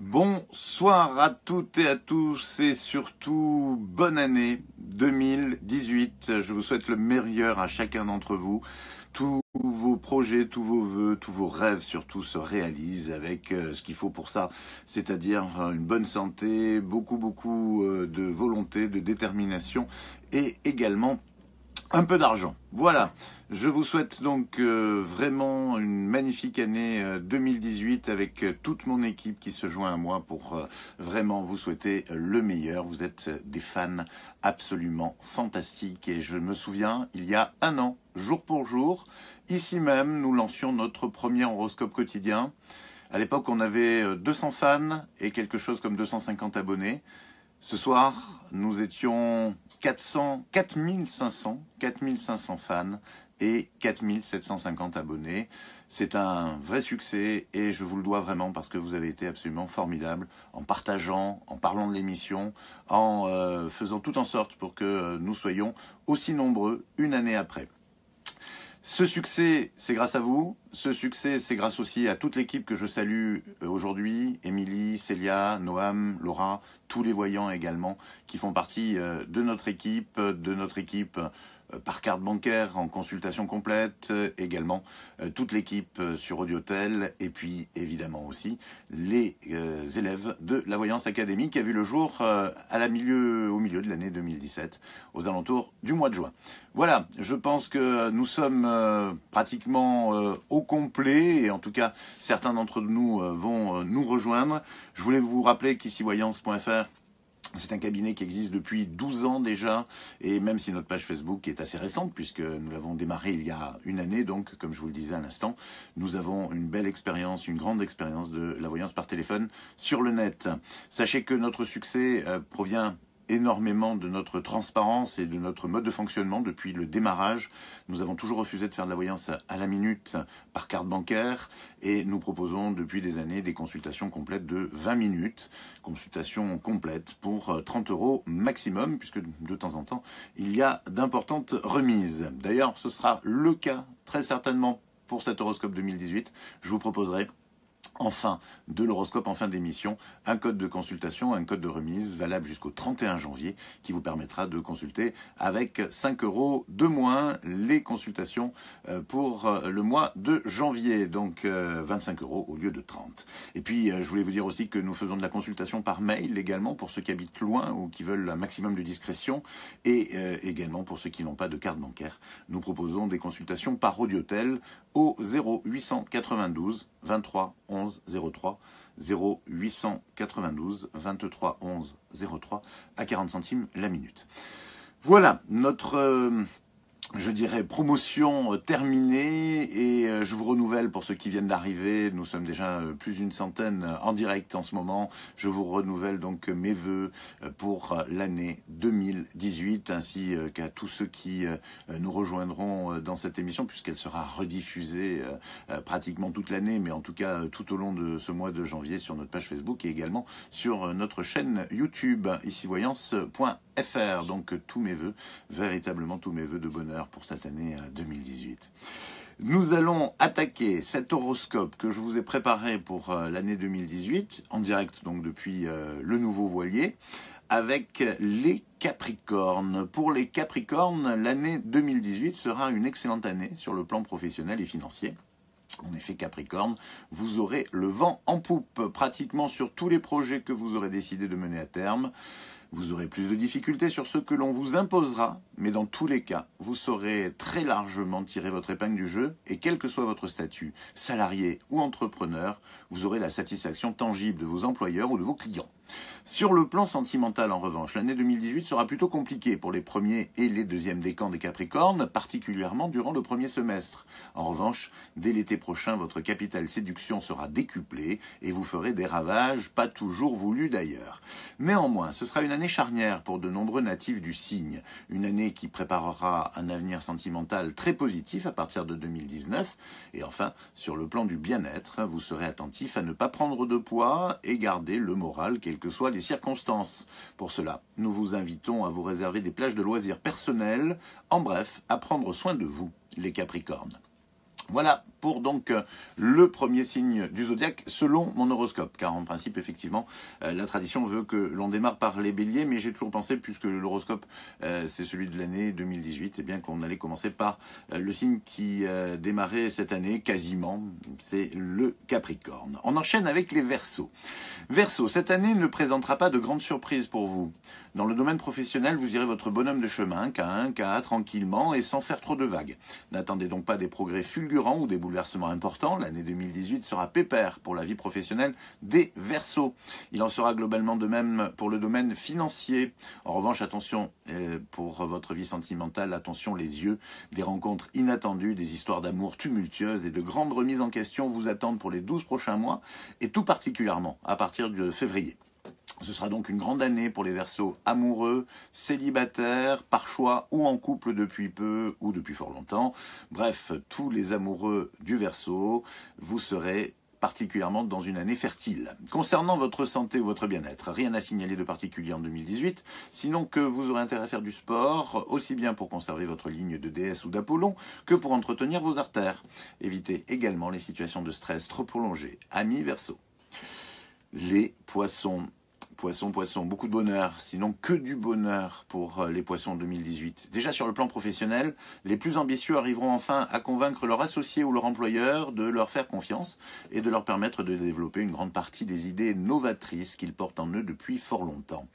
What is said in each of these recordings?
Bonsoir à toutes et à tous et surtout bonne année 2018. Je vous souhaite le meilleur à chacun d'entre vous. Tous vos projets, tous vos vœux, tous vos rêves surtout se réalisent avec ce qu'il faut pour ça, c'est-à-dire une bonne santé, beaucoup de volonté, de détermination et également un peu d'argent. Voilà, je vous souhaite donc vraiment une magnifique année 2018 avec toute mon équipe qui se joint à moi pour vraiment vous souhaiter le meilleur. Vous êtes des fans absolument fantastiques et je me souviens, il y a un an, jour pour jour, ici même, nous lancions notre premier horoscope quotidien. À l'époque, on avait 200 fans et quelque chose comme 250 abonnés. Ce soir, nous étions 4500 fans et 4750 abonnés. C'est un vrai succès et je vous le dois vraiment parce que vous avez été absolument formidables en partageant, en parlant de l'émission, en faisant tout en sorte pour que nous soyons aussi nombreux une année après. Ce succès, c'est grâce à vous. Ce succès, c'est grâce aussi à toute l'équipe que je salue aujourd'hui. Émilie, Célia, Noam, Laura, tous les voyants également, qui font partie de notre équipe par carte bancaire en consultation complète, également toute l'équipe sur Audiotel et puis évidemment aussi les élèves de la Voyance Académie qui a vu le jour au milieu de l'année 2017, aux alentours du mois de juin. Voilà, je pense que nous sommes pratiquement au complet et en tout cas certains d'entre nous vont nous rejoindre. Je voulais vous rappeler qu'ici-voyance.fr, c'est un cabinet qui existe depuis 12 ans déjà, et même si notre page Facebook est assez récente, puisque nous l'avons démarré il y a une année, donc comme je vous le disais à l'instant, nous avons une belle expérience, une grande expérience de la voyance par téléphone sur le net. Sachez que notre succès provient énormément de notre transparence et de notre mode de fonctionnement depuis le démarrage. Nous avons toujours refusé de faire de la voyance à la minute par carte bancaire et nous proposons depuis des années des consultations complètes de 20 minutes, consultations complètes pour 30 € maximum puisque de temps en temps il y a d'importantes remises. D'ailleurs ce sera le cas très certainement pour cet horoscope 2018. Je vous proposerai de l'horoscope en fin d'émission, un code de consultation, un code de remise valable jusqu'au 31 janvier qui vous permettra de consulter avec 5 € de moins les consultations pour le mois de janvier, donc 25 € au lieu de 30. Et puis je voulais vous dire aussi que nous faisons de la consultation par mail également pour ceux qui habitent loin ou qui veulent un maximum de discrétion et également pour ceux qui n'ont pas de carte bancaire. Nous proposons des consultations par Audiotel au 0892 23 11 03 0892 23 11 03 à 40 centimes la minute. Voilà notre promotion terminée et je vous renouvelle pour ceux qui viennent d'arriver. Nous sommes déjà plus d'une centaine en direct en ce moment. Je vous renouvelle donc mes vœux pour l'année 2018 ainsi qu'à tous ceux qui nous rejoindront dans cette émission puisqu'elle sera rediffusée pratiquement toute l'année, mais en tout cas tout au long de ce mois de janvier sur notre page Facebook et également sur notre chaîne YouTube ici-voyance.fr. Donc tous mes vœux, véritablement tous mes vœux de bonheur pour cette année 2018. Nous allons attaquer cet horoscope que je vous ai préparé pour l'année 2018, en direct donc depuis le Nouveau Voilier, avec les Capricornes. Pour les Capricornes, l'année 2018 sera une excellente année sur le plan professionnel et financier. En effet, Capricorne, vous aurez le vent en poupe pratiquement sur tous les projets que vous aurez décidé de mener à terme. Vous aurez plus de difficultés sur ce que l'on vous imposera, mais dans tous les cas, vous saurez très largement tirer votre épingle du jeu et quel que soit votre statut, salarié ou entrepreneur, vous aurez la satisfaction tangible de vos employeurs ou de vos clients. Sur le plan sentimental, en revanche, l'année 2018 sera plutôt compliquée pour les premiers et les deuxièmes décans des Capricornes, particulièrement durant le premier semestre. En revanche, dès l'été prochain, votre capital séduction sera décuplé et vous ferez des ravages pas toujours voulus d'ailleurs. Néanmoins, ce sera une année charnière pour de nombreux natifs du signe, une année qui préparera un avenir sentimental très positif à partir de 2019. Et enfin, sur le plan du bien-être, vous serez attentif à ne pas prendre de poids et garder le moral quelles que soient les circonstances. Pour cela, nous vous invitons à vous réserver des plages de loisirs personnels, en bref, à prendre soin de vous, les Capricornes. Voilà pour donc le premier signe du zodiaque selon mon horoscope. Car en principe, effectivement, la tradition veut que l'on démarre par les béliers, mais j'ai toujours pensé, puisque l'horoscope c'est celui de l'année 2018, eh bien qu'on allait commencer par le signe qui démarrait cette année quasiment, c'est le Capricorne. On enchaîne avec les Verseaux. Verseaux, cette année ne présentera pas de grandes surprises pour vous. Dans le domaine professionnel, vous irez votre bonhomme de chemin, cas 1, cas A, tranquillement et sans faire trop de vagues. N'attendez donc pas des progrès fulgurants ou des bouleversements importants. L'année 2018 sera pépère pour la vie professionnelle des Verseaux. Il en sera globalement de même pour le domaine financier. En revanche, attention pour votre vie sentimentale, attention les yeux. Des rencontres inattendues, des histoires d'amour tumultueuses et de grandes remises en question vous attendent pour les 12 prochains mois et tout particulièrement à partir de février. Ce sera donc une grande année pour les Verseaux amoureux, célibataires, par choix ou en couple depuis peu ou depuis fort longtemps. Bref, tous les amoureux du Verseau, vous serez particulièrement dans une année fertile. Concernant votre santé ou votre bien-être, rien à signaler de particulier en 2018, sinon que vous aurez intérêt à faire du sport, aussi bien pour conserver votre ligne de déesse ou d'Apollon, que pour entretenir vos artères. Évitez également les situations de stress trop prolongées. Amis Verseaux. Les poissons. Poisson, beaucoup de bonheur, sinon que du bonheur pour les poissons 2018. Déjà sur le plan professionnel, les plus ambitieux arriveront enfin à convaincre leur associé ou leur employeur de leur faire confiance et de leur permettre de développer une grande partie des idées novatrices qu'ils portent en eux depuis fort longtemps.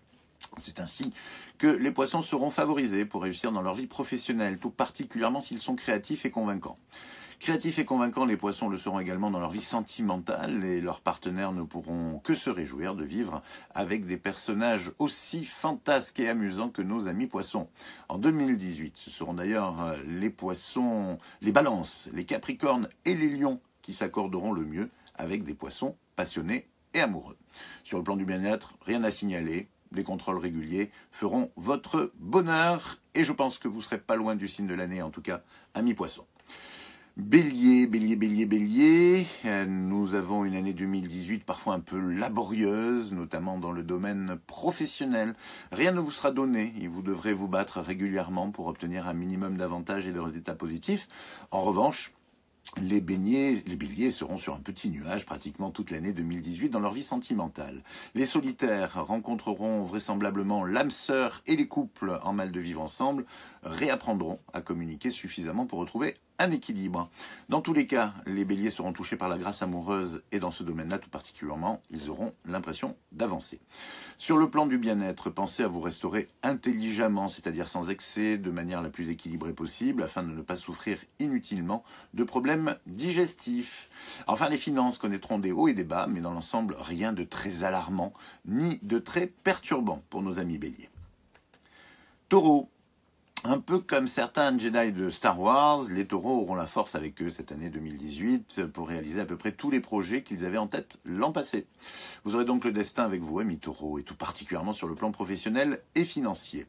C'est ainsi que les poissons seront favorisés pour réussir dans leur vie professionnelle, tout particulièrement s'ils sont créatifs et convaincants. Créatifs et convaincants, les poissons le seront également dans leur vie sentimentale et leurs partenaires ne pourront que se réjouir de vivre avec des personnages aussi fantasques et amusants que nos amis poissons. En 2018, ce seront d'ailleurs les poissons, les balances, les capricornes et les lions qui s'accorderont le mieux avec des poissons passionnés et amoureux. Sur le plan du bien-être, rien à signaler. Les contrôles réguliers feront votre bonheur et je pense que vous ne serez pas loin du signe de l'année, en tout cas, amis poissons. Bélier, nous avons une année 2018 parfois un peu laborieuse, notamment dans le domaine professionnel. Rien ne vous sera donné et vous devrez vous battre régulièrement pour obtenir un minimum d'avantages et de résultats positifs. En revanche, les béliers seront sur un petit nuage pratiquement toute l'année 2018 dans leur vie sentimentale. Les solitaires rencontreront vraisemblablement l'âme sœur et les couples en mal de vivre ensemble réapprendront à communiquer suffisamment pour retrouver un équilibre. Dans tous les cas, les béliers seront touchés par la grâce amoureuse et dans ce domaine-là tout particulièrement, ils auront l'impression d'avancer. Sur le plan du bien-être, pensez à vous restaurer intelligemment, c'est-à-dire sans excès, de manière la plus équilibrée possible, afin de ne pas souffrir inutilement de problèmes digestifs. Enfin, les finances connaîtront des hauts et des bas, mais dans l'ensemble, rien de très alarmant, ni de très perturbant pour nos amis béliers. Taureau. Un peu comme certains Jedi de Star Wars, les taureaux auront la force avec eux cette année 2018 pour réaliser à peu près tous les projets qu'ils avaient en tête l'an passé. Vous aurez donc le destin avec vous, amis taureaux, et tout particulièrement sur le plan professionnel et financier.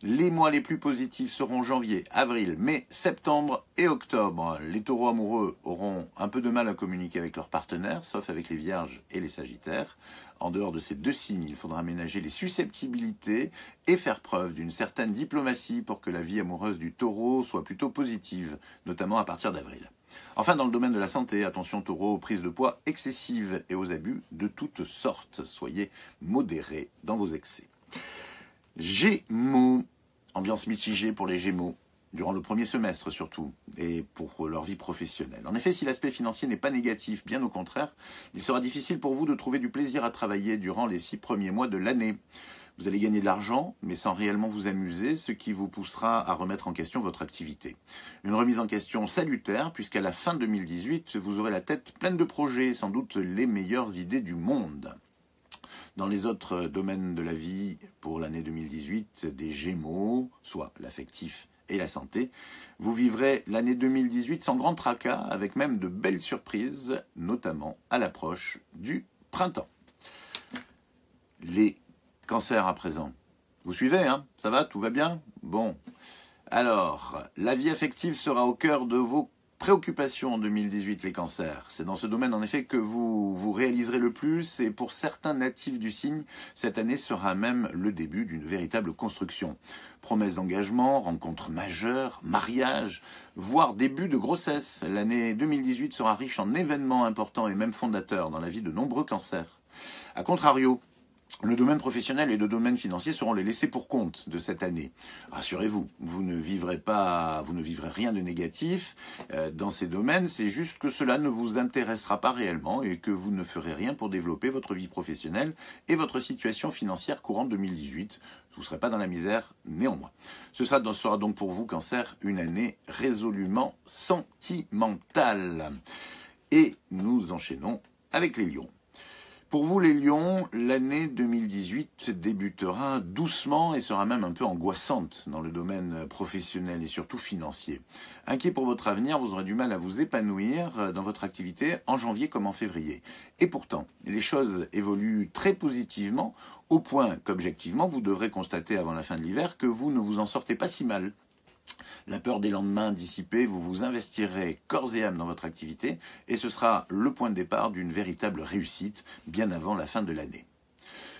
Les mois les plus positifs seront janvier, avril, mai, septembre et octobre. Les taureaux amoureux auront un peu de mal à communiquer avec leurs partenaires, sauf avec les vierges et les sagittaires. En dehors de ces deux signes, il faudra ménager les susceptibilités et faire preuve d'une certaine diplomatie pour que la vie amoureuse du taureau soit plutôt positive, notamment à partir d'avril. Enfin, dans le domaine de la santé, attention taureau aux prises de poids excessives et aux abus de toutes sortes. Soyez modérés dans vos excès. Gémeaux, ambiance mitigée pour les Gémeaux. Durant le premier semestre surtout, et pour leur vie professionnelle. En effet, si l'aspect financier n'est pas négatif, bien au contraire, il sera difficile pour vous de trouver du plaisir à travailler durant les 6 premiers mois de l'année. Vous allez gagner de l'argent, mais sans réellement vous amuser, ce qui vous poussera à remettre en question votre activité. Une remise en question salutaire, puisqu'à la fin 2018, vous aurez la tête pleine de projets, sans doute les meilleures idées du monde. Dans les autres domaines de la vie, pour l'année 2018, des Gémeaux, soit l'affectif et la santé, vous vivrez l'année 2018 sans grand tracas, avec même de belles surprises, notamment à l'approche du printemps. Les cancers à présent. Vous suivez, hein? Ça va? Tout va bien? Bon. Alors, la vie affective sera au cœur de vos Préoccupation en 2018, les cancers. C'est dans ce domaine en effet que vous réaliserez le plus et pour certains natifs du signe, cette année sera même le début d'une véritable construction. Promesses d'engagement, rencontres majeures, mariages, voire début de grossesse. L'année 2018 sera riche en événements importants et même fondateurs dans la vie de nombreux cancers. A contrario, le domaine professionnel et le domaine financier seront les laissés pour compte de cette année. Rassurez-vous, vous ne vivrez rien de négatif dans ces domaines, c'est juste que cela ne vous intéressera pas réellement et que vous ne ferez rien pour développer votre vie professionnelle et votre situation financière courante 2018. Vous ne serez pas dans la misère néanmoins. Ce sera donc pour vous, Cancer, une année résolument sentimentale. Et nous enchaînons avec les lions. Pour vous les lions, l'année 2018 débutera doucement et sera même un peu angoissante dans le domaine professionnel et surtout financier. Inquiet pour votre avenir, vous aurez du mal à vous épanouir dans votre activité en janvier comme en février. Et pourtant, les choses évoluent très positivement au point qu'objectivement, vous devrez constater avant la fin de l'hiver que vous ne vous en sortez pas si mal. La peur des lendemains dissipée, vous vous investirez corps et âme dans votre activité et ce sera le point de départ d'une véritable réussite bien avant la fin de l'année.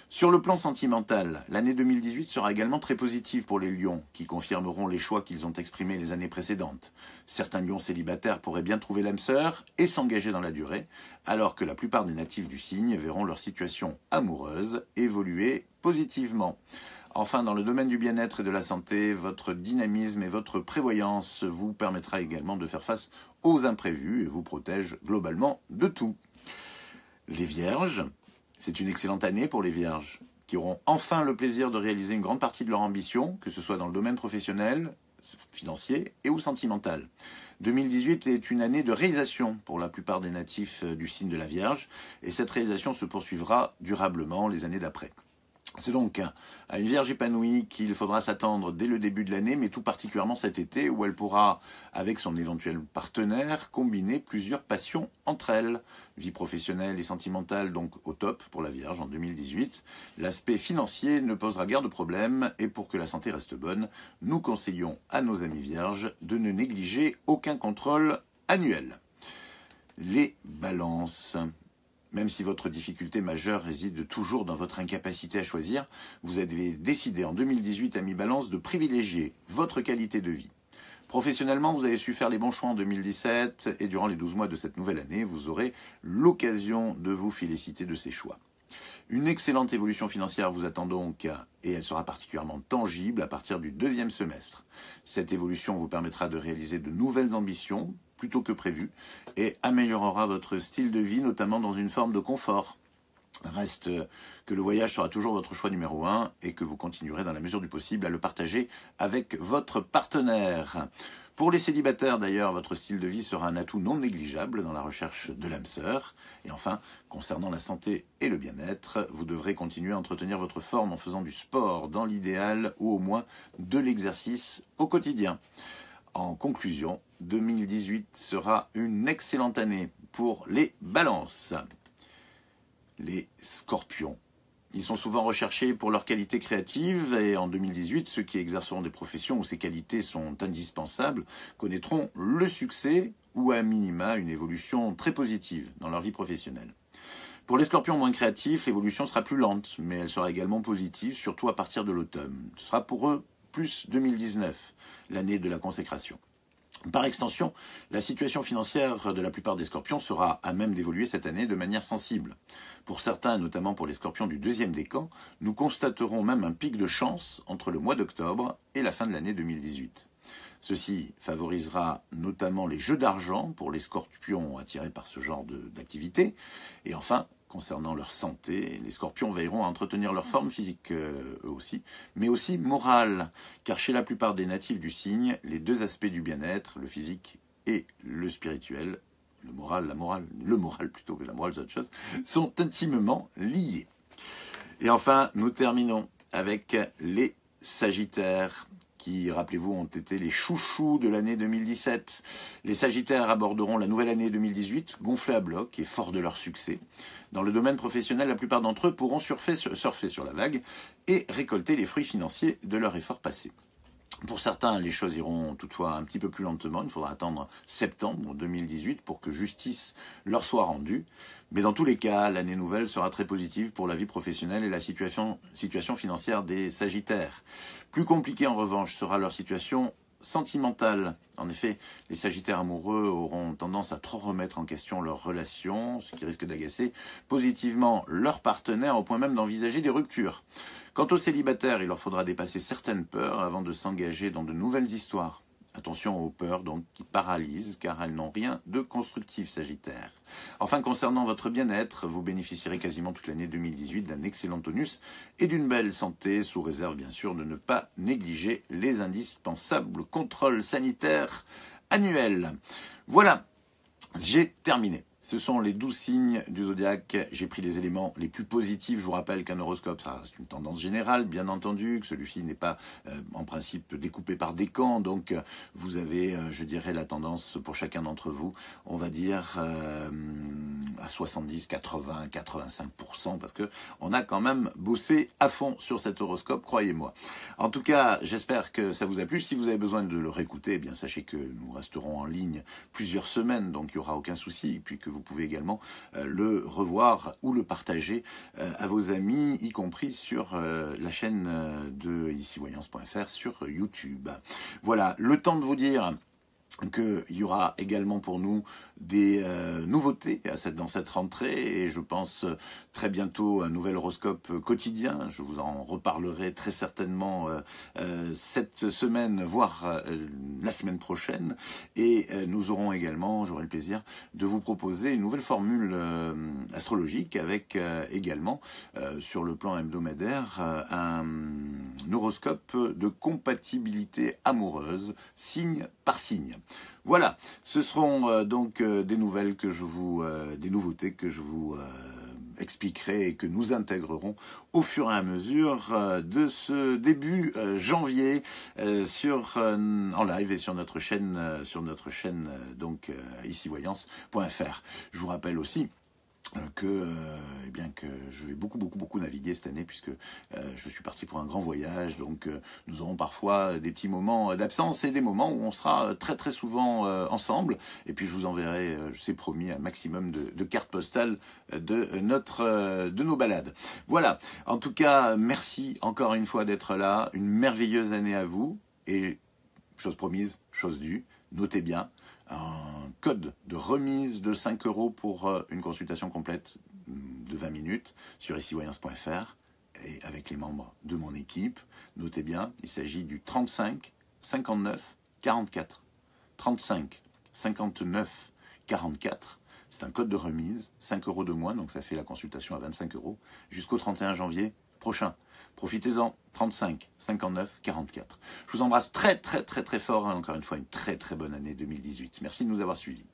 Sur le plan sentimental, l'année 2018 sera également très positive pour les lions qui confirmeront les choix qu'ils ont exprimés les années précédentes. Certains lions célibataires pourraient bien trouver l'âme sœur et s'engager dans la durée, alors que la plupart des natifs du signe verront leur situation amoureuse évoluer positivement. Enfin, dans le domaine du bien-être et de la santé, votre dynamisme et votre prévoyance vous permettra également de faire face aux imprévus et vous protège globalement de tout. Les Vierges, c'est une excellente année pour les Vierges, qui auront enfin le plaisir de réaliser une grande partie de leur ambition, que ce soit dans le domaine professionnel, financier et ou sentimental. 2018 est une année de réalisation pour la plupart des natifs du signe de la Vierge, et cette réalisation se poursuivra durablement les années d'après. C'est donc à une Vierge épanouie qu'il faudra s'attendre dès le début de l'année, mais tout particulièrement cet été, où elle pourra, avec son éventuel partenaire, combiner plusieurs passions entre elles. Vie professionnelle et sentimentale donc au top pour la Vierge en 2018. L'aspect financier ne posera guère de problème, et pour que la santé reste bonne, nous conseillons à nos amis Vierges de ne négliger aucun contrôle annuel. Les balances. Même si votre difficulté majeure réside toujours dans votre incapacité à choisir, vous avez décidé en 2018, amis Balance, de privilégier votre qualité de vie. Professionnellement, vous avez su faire les bons choix en 2017 et durant les 12 mois de cette nouvelle année, vous aurez l'occasion de vous féliciter de ces choix. Une excellente évolution financière vous attend donc et elle sera particulièrement tangible à partir du deuxième semestre. Cette évolution vous permettra de réaliser de nouvelles ambitions, plutôt que prévu, et améliorera votre style de vie, notamment dans une forme de confort. Reste que le voyage sera toujours votre choix numéro 1 et que vous continuerez dans la mesure du possible à le partager avec votre partenaire. Pour les célibataires d'ailleurs, votre style de vie sera un atout non négligeable dans la recherche de l'âme sœur. Et enfin, concernant la santé et le bien-être, vous devrez continuer à entretenir votre forme en faisant du sport dans l'idéal ou au moins de l'exercice au quotidien. En conclusion, 2018 sera une excellente année pour les balances. Les scorpions. Ils sont souvent recherchés pour leurs qualités créatives et en 2018, ceux qui exerceront des professions où ces qualités sont indispensables connaîtront le succès ou à minima une évolution très positive dans leur vie professionnelle. Pour les scorpions moins créatifs, l'évolution sera plus lente, mais elle sera également positive, surtout à partir de l'automne. Ce sera pour eux plus 2019, l'année de la consécration. Par extension, la situation financière de la plupart des scorpions sera à même d'évoluer cette année de manière sensible. Pour certains, notamment pour les scorpions du deuxième décan, nous constaterons même un pic de chance entre le mois d'octobre et la fin de l'année 2018. Ceci favorisera notamment les jeux d'argent pour les scorpions attirés par ce genre d'activité. Et enfin, concernant leur santé, les scorpions veilleront à entretenir leur forme physique eux aussi, mais aussi morale, car chez la plupart des natifs du signe, les deux aspects du bien-être, le physique et le spirituel, le moral plutôt que la morale c'est autre chose, sont intimement liés. Et enfin, nous terminons avec les Sagittaires, qui, rappelez-vous, ont été les chouchous de l'année 2017. Les Sagittaires aborderont la nouvelle année 2018 gonflés à bloc et forts de leur succès. Dans le domaine professionnel, la plupart d'entre eux pourront surfer sur la vague et récolter les fruits financiers de leur effort passé. Pour certains, les choses iront toutefois un petit peu plus lentement. Il faudra attendre septembre 2018 pour que justice leur soit rendue. Mais dans tous les cas, l'année nouvelle sera très positive pour la vie professionnelle et la situation financière des Sagittaires. Plus compliquée en revanche sera leur situation sentimentale. En effet, les Sagittaires amoureux auront tendance à trop remettre en question leurs relations, ce qui risque d'agacer positivement leur partenaire au point même d'envisager des ruptures. Quant aux célibataires, il leur faudra dépasser certaines peurs avant de s'engager dans de nouvelles histoires. Attention aux peurs donc qui paralysent car elles n'ont rien de constructif, Sagittaire. Enfin, concernant votre bien-être, vous bénéficierez quasiment toute l'année 2018 d'un excellent tonus et d'une belle santé, sous réserve bien sûr de ne pas négliger les indispensables contrôles sanitaires annuels. Voilà, j'ai terminé. Ce sont les 12 signes du zodiaque. J'ai pris les éléments les plus positifs. Je vous rappelle qu'un horoscope, ça reste une tendance générale, bien entendu, que celui-ci n'est pas en principe découpé par décan. Donc vous avez, je dirais, la tendance pour chacun d'entre vous, on va dire à 70, 80, 85%, parce que on a quand même bossé à fond sur cet horoscope, croyez-moi. En tout cas, j'espère que ça vous a plu. Si vous avez besoin de le réécouter, eh bien sachez que nous resterons en ligne plusieurs semaines, donc il n'y aura aucun souci. Et puis que vous pouvez également le revoir ou le partager à vos amis, y compris sur la chaîne de icivoyance.fr sur YouTube. Voilà, le temps de vous dire qu'il y aura également pour nous des nouveautés dans cette rentrée et je pense très bientôt un nouvel horoscope quotidien. Je vous en reparlerai très certainement cette semaine, voire la semaine prochaine. Et nous aurons également, j'aurai le plaisir de vous proposer une nouvelle formule astrologique avec également sur le plan hebdomadaire un horoscope de compatibilité amoureuse, signe par signe. Voilà, ce seront donc des nouvelles que des nouveautés que je vous expliquerai et que nous intégrerons au fur et à mesure de ce début janvier en live et sur notre chaîne donc icivoyance.fr. Je vous rappelle aussi que je vais beaucoup naviguer cette année puisque je suis parti pour un grand voyage, donc nous aurons parfois des petits moments d'absence et des moments où on sera très souvent ensemble, et puis je vous enverrai, c'est promis, un maximum de cartes postales de nos balades. Voilà, en tout cas, merci encore une fois d'être là, une merveilleuse année à vous, et chose promise, chose due, notez bien, un code de remise de 5 € pour une consultation complète de 20 minutes sur icivoyance.fr et avec les membres de mon équipe. Notez bien, il s'agit du 35 59 44. 35 59 44. C'est un code de remise, 5 € de moins, donc ça fait la consultation à 25 € jusqu'au 31 janvier prochain. Profitez-en, 35 59 44. Je vous embrasse très fort, et encore une fois une très bonne année 2018. Merci de nous avoir suivis.